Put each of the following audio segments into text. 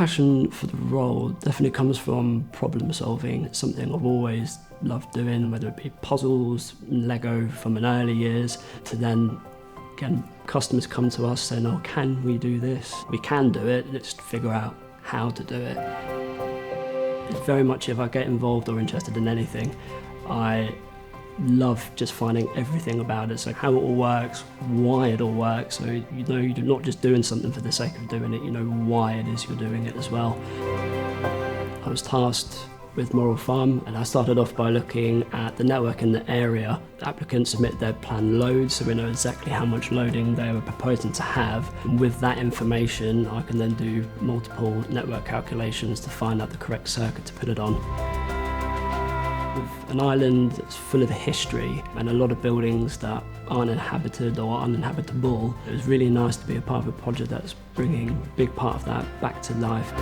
passion for the role definitely comes from problem solving. It's something I've always loved doing, whether it be puzzles, Lego from an early years, to then, again, customers come to us saying, oh, can we do this? We can do it, let's figure out how to do it. It's very much, if I get involved or interested in anything, I love just finding everything about it, so how it all works, why it all works, so you know you're not just doing something for the sake of doing it, you know why it is you're doing it as well. I was tasked with Morel Farm, and I started off by looking at the network in the area. Applicants submit their planned loads, so we know exactly how much loading they were proposing to have. And with that information, I can then do multiple network calculations to find out the correct circuit to put it on. With an island that's full of history and a lot of buildings that aren't inhabited or uninhabitable, it was really nice to be a part of a project that's bringing a big part of that back to life.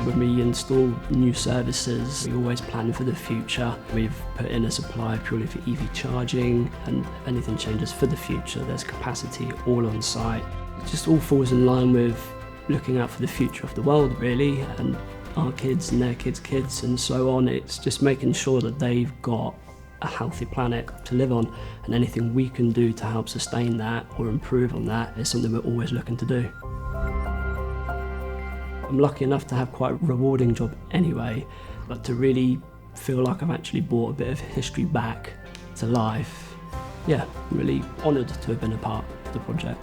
When we install new services, we always plan for the future. We've put in a supply purely for EV charging, and if anything changes for the future, there's capacity all on site. It just all falls in line with looking out for the future of the world, really, and our kids and their kids' kids and so on. It's just making sure that they've got a healthy planet to live on, and anything we can do to help sustain that or improve on that is something we're always looking to do. I'm lucky enough to have quite a rewarding job anyway, but to really feel like I've actually brought a bit of history back to life, yeah, I'm really honoured to have been a part of the project.